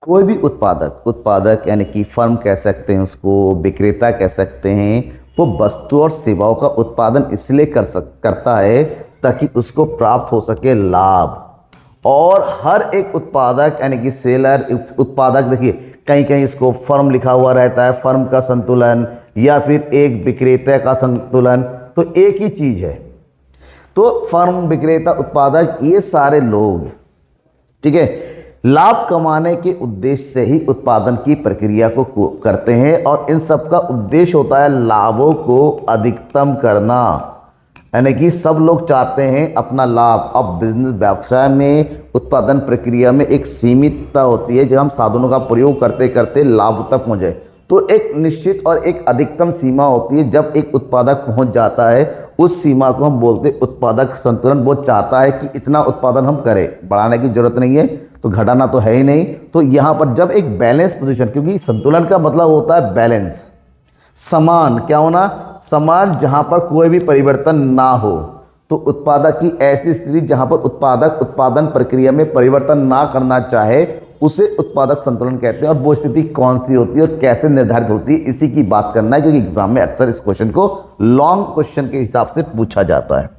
कोई भी उत्पादक उत्पादक यानी कि फर्म कह सकते हैं, उसको विक्रेता कह सकते हैं, वो वस्तु और सेवाओं का उत्पादन इसलिए करता है ताकि उसको प्राप्त हो सके लाभ। और हर एक उत्पादक यानी कि सेलर उत्पादक, देखिए कहीं कहीं इसको फर्म लिखा हुआ रहता है, फर्म का संतुलन या फिर एक विक्रेता का संतुलन, तो एक ही चीज है। तो फर्म, विक्रेता, उत्पादक, ये सारे लोग, ठीक है, लाभ कमाने के उद्देश्य से ही उत्पादन की प्रक्रिया को करते हैं और इन सब का उद्देश्य होता है लाभों को अधिकतम करना। यानी कि सब लोग चाहते हैं अपना लाभ। अब बिजनेस, व्यवसाय में उत्पादन प्रक्रिया में एक सीमितता होती है, जब हम साधनों का प्रयोग करते करते लाभ तक पहुंचे, तो एक निश्चित और एक अधिकतम सीमा होती है। जब एक उत्पादक पहुंच जाता है उस सीमा को हम बोलते हैं उत्पादक संतुलन। वो चाहता है कि इतना उत्पादन हम करें, बढ़ाने की जरूरत नहीं है, तो घटाना तो है ही नहीं। तो यहाँ पर जब एक बैलेंस पोजीशन, क्योंकि संतुलन का मतलब होता है बैलेंस, समान, क्या होना, समान, जहाँ पर कोई भी परिवर्तन ना हो। तो उत्पादक की ऐसी स्थिति जहाँ पर उत्पादक उत्पादन प्रक्रिया में परिवर्तन ना करना चाहे उसे उत्पादक संतुलन कहते हैं। और वो स्थिति कौन सी होती है और कैसे निर्धारित होती है, इसी की बात करना है, क्योंकि एग्जाम में अक्सर इस क्वेश्चन को लॉन्ग क्वेश्चन के हिसाब से पूछा जाता है।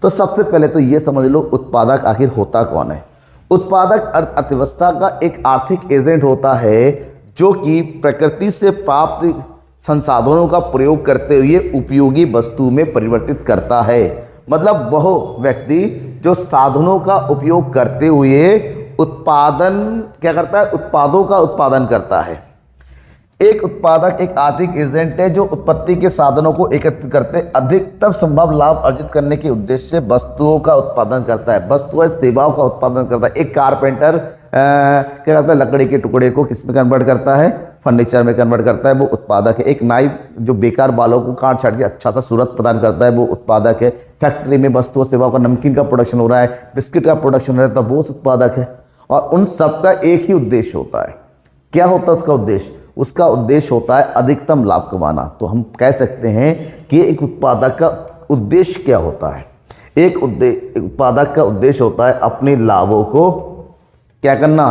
तो सबसे पहले तो ये समझ लो उत्पादक आखिर होता कौन है। उत्पादक अर्थव्यवस्था का एक आर्थिक एजेंट होता है जो कि प्रकृति से प्राप्त संसाधनों का प्रयोग करते हुए उपयोगी वस्तु में परिवर्तित करता है। मतलब वह व्यक्ति जो साधनों का उपयोग करते हुए उत्पादन क्या करता है, उत्पादों का उत्पादन करता है। एक उत्पादक एक आर्थिक एजेंट है जो उत्पत्ति के साधनों को एकत्रित करते अधिकतम संभव लाभ अर्जित करने के उद्देश्य से वस्तुओं का उत्पादन करता है, वस्तु सेवाओं का उत्पादन करता है। एक कारपेंटर क्या करता है, लकड़ी के टुकड़े को किस में कन्वर्ट करता है, फर्नीचर में कन्वर्ट करता है, वो उत्पादक है। एक नाई जो बेकार बालों को काट छाट के अच्छा सा सूरत प्रदान करता है, वो उत्पादक है। फैक्ट्री में वस्तुओं सेवाओं का, नमकीन का प्रोडक्शन हो रहा है, बिस्किट का प्रोडक्शन हो रहा है, तो वो उत्पादक है। और उन सब का एक ही उद्देश्य होता है। क्या होता है उसका उद्देश्य? उसका उद्देश्य होता है अधिकतम लाभ कमाना। तो हम कह सकते हैं कि एक उत्पादक का उद्देश्य क्या होता है। एक उत्पादक का उद्देश्य होता है अपने लाभों को क्या करना,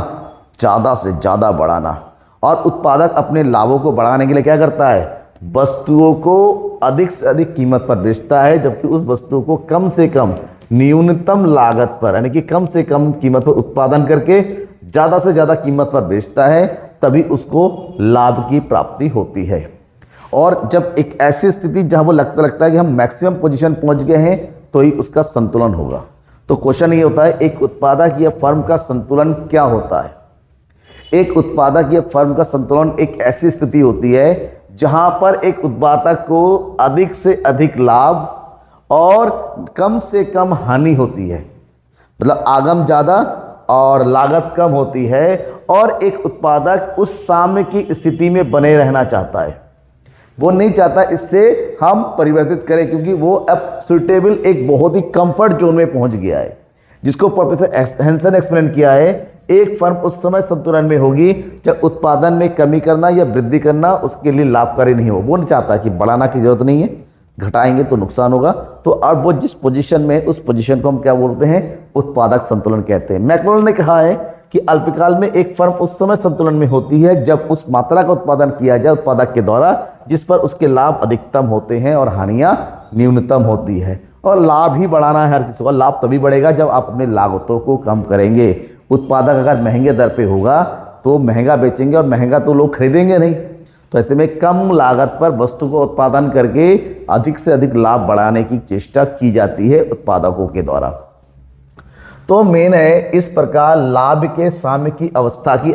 ज़्यादा से ज़्यादा बढ़ाना। और उत्पादक अपने लाभों को बढ़ाने के लिए क्या करता है, वस्तुओं को अधिक से अधिक कीमत पर बेचता है, जबकि उस वस्तु को कम से कम न्यूनतम लागत पर, यानी कि कम से कम कीमत पर उत्पादन करके ज़्यादा से ज़्यादा कीमत पर बेचता है, तभी उसको लाभ की प्राप्ति होती है। और जब एक ऐसी स्थिति जहां वो लगता है कि हम मैक्सिमम पोजीशन पहुंच गए हैं, तो ही उसका संतुलन होगा। तो क्वेश्चन ये होता है, एक उत्पादक या फर्म का संतुलन क्या होता है। एक उत्पादक या फर्म का संतुलन एक ऐसी स्थिति होती है जहां पर एक उत्पादक को अधिक से अधिक लाभ और कम से कम हानि होती है। मतलब आगम ज़्यादा और लागत कम होती है। और एक उत्पादक उस साम्य की स्थिति में बने रहना चाहता है, वो नहीं चाहता इससे हम परिवर्तित करें, क्योंकि वो अब सुटेबल एक बहुत ही कंफर्ट जोन में पहुंच गया है, जिसको प्रोफेसर हैंसन एक्सप्लेन किया है। एक फर्म उस समय संतुलन में होगी जब उत्पादन में कमी करना या वृद्धि करना उसके लिए लाभकारी नहीं हो। वो नहीं चाहता कि बढ़ाना की जरूरत नहीं है, घटाएंगे तो नुकसान होगा। तो अब वो जिस पोजीशन में, उस पोजीशन को हम क्या बोलते हैं, उत्पादक संतुलन कहते हैं। मैकडॉनल्ड ने कहा है कि अल्पकाल में एक फर्म उस समय संतुलन में होती है जब उस मात्रा का उत्पादन किया जाए उत्पादक के द्वारा जिस पर उसके लाभ अधिकतम होते हैं और हानियां न्यूनतम होती है। और लाभ ही बढ़ाना है हर किसी को। लाभ तभी बढ़ेगा जब आप अपने लागतों को कम करेंगे। उत्पादक अगर महंगे दर पे होगा तो महंगा बेचेंगे, और महंगा तो लोग खरीदेंगे नहीं। तो ऐसे में कम लागत पर वस्तु को उत्पादन करके अधिक से अधिक लाभ बढ़ाने की चेष्टा की जाती है उत्पादकों के द्वारा। तो मेन है इस प्रकार लाभ के साम्य की अवस्था की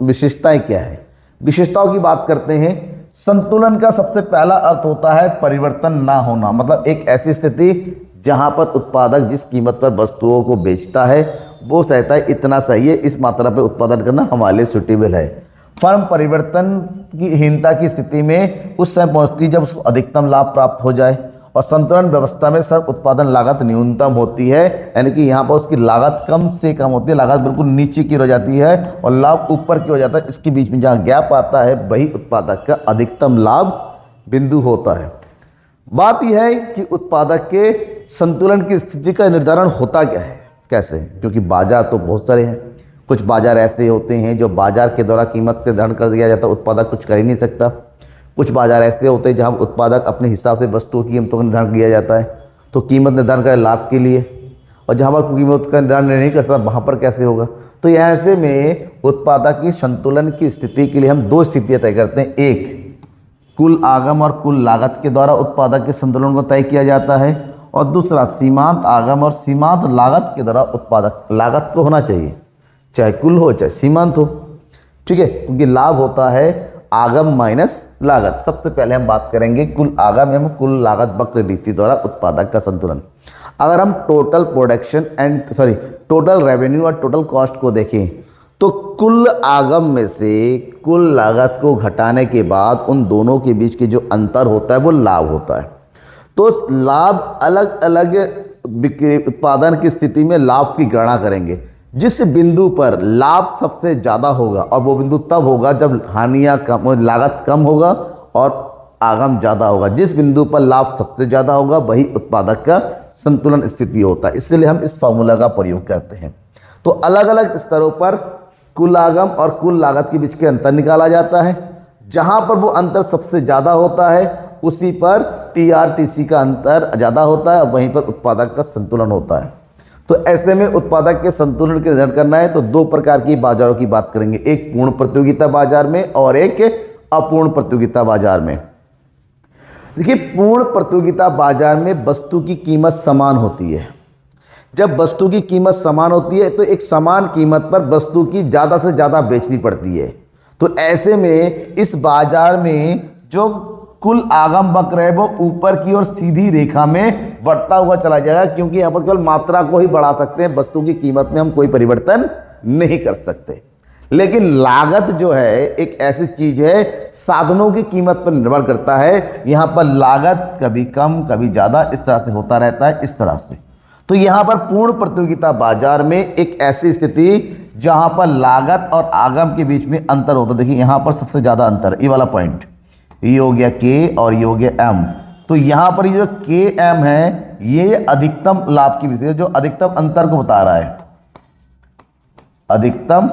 विशेषताएं क्या है। विशेषताओं की बात करते हैं। संतुलन का सबसे पहला अर्थ होता है परिवर्तन ना होना। मतलब एक ऐसी स्थिति जहां पर उत्पादक जिस कीमत पर वस्तुओं को बेचता है वो कहता है इतना सही है, इस मात्रा पर उत्पादन करना हमारे लिए सुटेबल है। फर्म परिवर्तन की हीनता की स्थिति में उस समय पहुंचती है जब उसको अधिकतम लाभ प्राप्त हो जाए। और संतुलन व्यवस्था में सर्व उत्पादन लागत न्यूनतम होती है, यानी कि यहाँ पर उसकी लागत कम से कम होती है, लागत बिल्कुल नीचे की हो जाती है और लाभ ऊपर की हो जाता है। इसके बीच में जहाँ गैप आता है वही उत्पादक का अधिकतम लाभ बिंदु होता है। बात यह है कि उत्पादक के संतुलन की स्थिति का निर्धारण होता क्या है, कैसे, क्योंकि बाजार तो बहुत सारे हैं। कुछ बाजार ऐसे होते हैं जो बाजार के द्वारा कीमत निर्धारण कर दिया जाता है, उत्पादक कुछ कर ही नहीं सकता। कुछ बाजार ऐसे होते हैं जहाँ उत्पादक अपने हिसाब से वस्तुओं की कीमतों का निर्धारण किया जाता है, तो कीमत निर्धारण करे लाभ के लिए, और जहाँ पर कीमत का निर्धारण नहीं कर सकता वहाँ पर कैसे होगा। तो ऐसे में उत्पादक की संतुलन की स्थिति के लिए हम दो स्थितियाँ तय करते हैं। एक, कुल आगम और कुल लागत के द्वारा उत्पादक के संतुलन को तय किया जाता है, और दूसरा सीमांत आगम और सीमांत लागत के द्वारा उत्पादक लागत को होना चाहिए, चाहे कुल हो चाहे सीमांत हो, ठीक है, क्योंकि लाभ होता है आगम माइनस लागत। सबसे पहले हम बात करेंगे कुल आगम एवं कुल लागत वक्र रीति द्वारा उत्पादक का संतुलन। अगर हम टोटल प्रोडक्शन टोटल रेवेन्यू और टोटल कॉस्ट को देखें तो कुल आगम में से कुल लागत को घटाने के बाद उन दोनों के बीच के जो अंतर होता है वो लाभ होता है। तो लाभ अलग अलग बिक्री उत्पादन की स्थिति में लाभ की गणना करेंगे। जिस बिंदु पर लाभ सबसे ज़्यादा होगा, और वो बिंदु तब होगा जब हानियाँ कम, लागत कम होगा और आगम ज़्यादा होगा। जिस बिंदु पर लाभ सबसे ज़्यादा होगा वही उत्पादक का संतुलन स्थिति होता है। इसलिए हम इस फॉर्मूला का प्रयोग करते हैं। तो अलग अलग स्तरों पर कुल आगम और कुल लागत के बीच के अंतर निकाला जाता है। जहाँ पर वो अंतर सबसे ज़्यादा होता है उसी पर TRTC का अंतर ज़्यादा होता है, और वहीं पर उत्पादक का संतुलन होता है। तो ऐसे में उत्पादक के संतुलन के निर्धारण करना है तो दो प्रकार की बाजारों की बात करेंगे, एक पूर्ण प्रतियोगिता बाजार में और एक अपूर्ण प्रतियोगिता बाजार में। देखिए, पूर्ण प्रतियोगिता बाजार में वस्तु की कीमत समान होती है। जब वस्तु की कीमत समान होती है तो एक समान कीमत पर वस्तु की ज़्यादा से ज़्यादा बेचनी पड़ती है। तो ऐसे में इस बाजार में जो कुल आगम वक्र है वो ऊपर की ओर सीधी रेखा में बढ़ता हुआ चला जाएगा, क्योंकि यहाँ पर केवल मात्रा को ही बढ़ा सकते हैं, वस्तु की कीमत में हम कोई परिवर्तन नहीं कर सकते। लेकिन लागत जो है एक ऐसी चीज है, साधनों की कीमत पर निर्भर करता है। यहाँ पर लागत कभी कम कभी ज़्यादा इस तरह से होता रहता है, इस तरह से। तो यहाँ पर पूर्ण प्रतियोगिता बाजार में एक ऐसी स्थिति जहाँ पर लागत और आगम के बीच में अंतर होता है। देखिए यहाँ पर सबसे ज़्यादा अंतर, ये वाला पॉइंट, ये हो गया K और ये हो गया M। तो यहाँ पर ये जो KM है ये अधिकतम लाभ की विषय, जो अधिकतम अंतर को बता रहा है, अधिकतम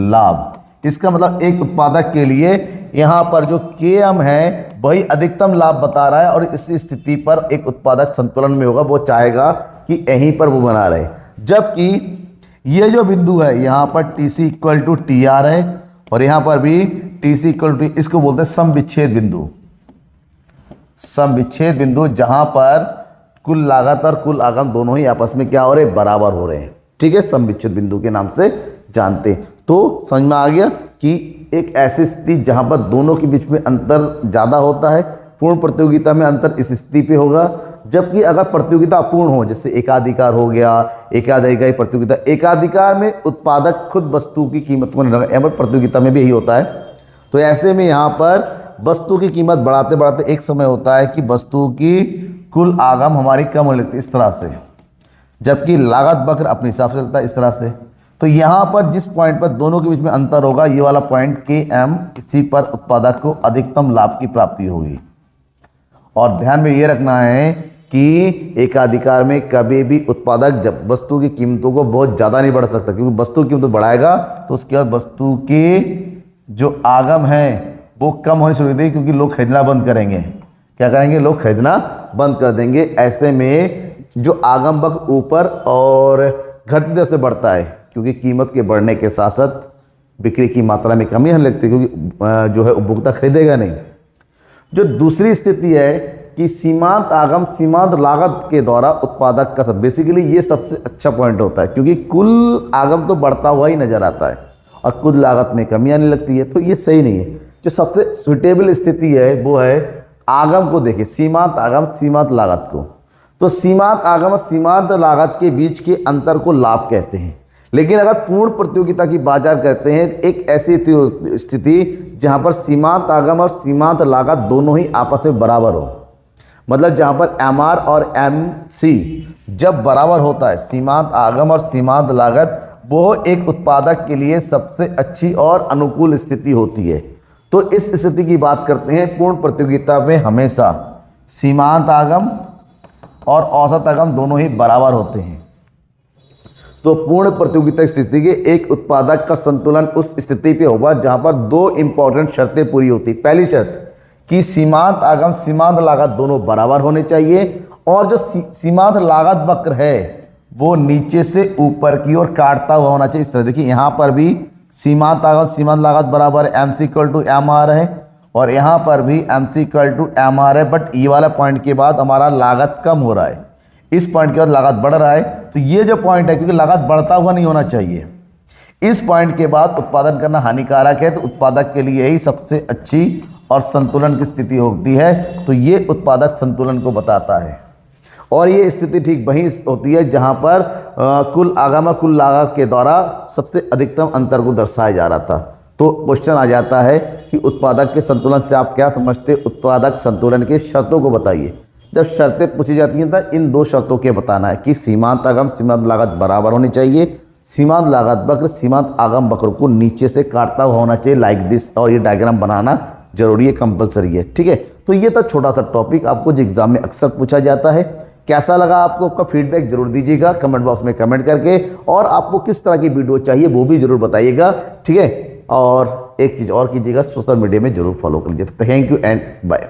लाभ। इसका मतलब एक उत्पादक के लिए यहाँ पर जो KM है वही अधिकतम लाभ बता रहा है, और इस स्थिति पर एक उत्पादक संतुलन में होगा, वो चाहेगा कि यहीं पर वो बना रहे। जबकि ये जो बिंदु है यहाँ पर TC इक्वल टू TR है, और यहाँ पर भी TC इक्वल टू, इसको बोलते हैं सम विच्छेद बिंदु। सम विच्छेद बिंदु जहाँ पर कुल लागत और कुल आगम दोनों ही आपस में क्या हो रहे हैं, बराबर हो रहे हैं, ठीक है, सम विच्छेद बिंदु के नाम से जानते हैं। तो समझ में आ गया कि एक ऐसी स्थिति जहाँ पर दोनों के बीच में अंतर ज़्यादा होता है, पूर्ण प्रतियोगिता में अंतर इस स्थिति पे होगा। जबकि अगर प्रतियोगिता अपूर्ण हो, जैसे एकाधिकार हो गया, एकाधिकार प्रतियोगिता, एकाधिकार में उत्पादक खुद वस्तु की कीमत को निर्धारण, प्रतियोगिता में भी यही होता है। तो ऐसे में यहाँ पर वस्तु की कीमत बढ़ाते बढ़ाते एक समय होता है कि वस्तु की कुल आगम हमारी कम होने लगती है, इस तरह से, जबकि लागत वक्र अपने हिसाब से चलता है, इस तरह से। तो यहाँ पर जिस पॉइंट पर दोनों के बीच में अंतर होगा, ये वाला पॉइंट KM, इसी पर उत्पादक को अधिकतम लाभ की प्राप्ति होगी। और ध्यान में ये रखना है कि एकाधिकार में कभी भी उत्पादक जब वस्तु की कीमतों को बहुत ज़्यादा नहीं बढ़ा सकता, क्योंकि वस्तु की कीमत बढ़ाएगा तो उसके बाद वस्तु की जो आगम है वो कम होनी शुरू हो जाएगी, क्योंकि लोग खरीदना बंद करेंगे। क्या करेंगे, लोग खरीदना बंद कर देंगे। ऐसे में जो आगम वक्र ऊपर और घटती दर से बढ़ता है, क्योंकि कीमत के बढ़ने के साथ साथ बिक्री की मात्रा में कमी होने लगती है, क्योंकि जो है उपभोक्ता खरीदेगा नहीं। जो दूसरी स्थिति है कि सीमांत आगम सीमांत लागत के द्वारा उत्पादक का, बेसिकली ये सबसे अच्छा पॉइंट होता है, क्योंकि कुल आगम तो बढ़ता हुआ ही नजर आता है और कुल लागत में कमी आने लगती है। तो ये सही नहीं है। जो सबसे सुटेबल स्थिति है वो है आगम को देखिए, सीमांत आगम सीमांत लागत को। तो सीमांत आगम और सीमांत लागत के बीच के अंतर को लाभ कहते हैं। लेकिन अगर पूर्ण प्रतियोगिता की बाजार कहते हैं, एक ऐसी स्थिति जहां पर सीमांत आगम और सीमांत लागत दोनों ही आपस में बराबर हो, मतलब जहां पर MR और MC जब बराबर होता है, सीमांत आगम और सीमांत लागत, वो एक उत्पादक के लिए सबसे अच्छी और अनुकूल स्थिति होती है। तो इस स्थिति की बात करते हैं। पूर्ण प्रतियोगिता में हमेशा सीमांत आगम और औसत आगम दोनों ही बराबर होते हैं। तो पूर्ण प्रतियोगिता स्थिति के एक उत्पादक का संतुलन उस स्थिति पे होगा जहां पर दो इंपॉर्टेंट शर्तें पूरी होती। पहली शर्त कि सीमांत आगम सीमांत लागत दोनों बराबर होने चाहिए, और जो सीमांत लागत वक्र है वो नीचे से ऊपर की ओर काटता हुआ होना चाहिए। इस तरह देखिए यहाँ पर भी सीमांत आगम सीमांत लागत बराबर M C equal to M R है, और यहाँ पर भी M C equal to M R है, बट ये वाला पॉइंट के बाद हमारा लागत कम हो रहा है, इस पॉइंट के बाद लागत बढ़ रहा है। तो ये जो पॉइंट है, क्योंकि लागत बढ़ता हुआ नहीं होना चाहिए, इस पॉइंट के बाद उत्पादन करना हानिकारक है, तो उत्पादक के लिए ही सबसे अच्छी और संतुलन की स्थिति होती है। तो ये उत्पादक संतुलन को बताता है, और ये स्थिति ठीक वहीं होती है जहां पर कुल आगम और कुल लागत के द्वारा सबसे अधिकतम अंतर को दर्शाया जा रहा था। तो क्वेश्चन आ जाता है कि उत्पादक के संतुलन से आप क्या समझते, उत्पादक संतुलन के शर्तों को बताइए। जब शर्तें पूछी जाती हैं तो इन दो शर्तों के बताना है कि सीमांत आगम सीमांत लागत बराबर होनी चाहिए, सीमांत लागत वक्र सीमांत आगम वक्र को नीचे से काटता हुआ होना चाहिए लाइक दिस, और ये डायग्राम बनाना जरूरी है, कंपलसरी है। ठीक है, तो ये था छोटा सा टॉपिक, आपको जो एग्जाम में अक्सर पूछा जाता है। कैसा लगा आपको, आपका फीडबैक जरूर दीजिएगा कमेंट बॉक्स में कमेंट करके, और आपको किस तरह की वीडियो चाहिए वो भी जरूर बताइएगा। ठीक है, और एक चीज़ और कीजिएगा, सोशल मीडिया में जरूर फॉलो कर लीजिए। Thank you and bye.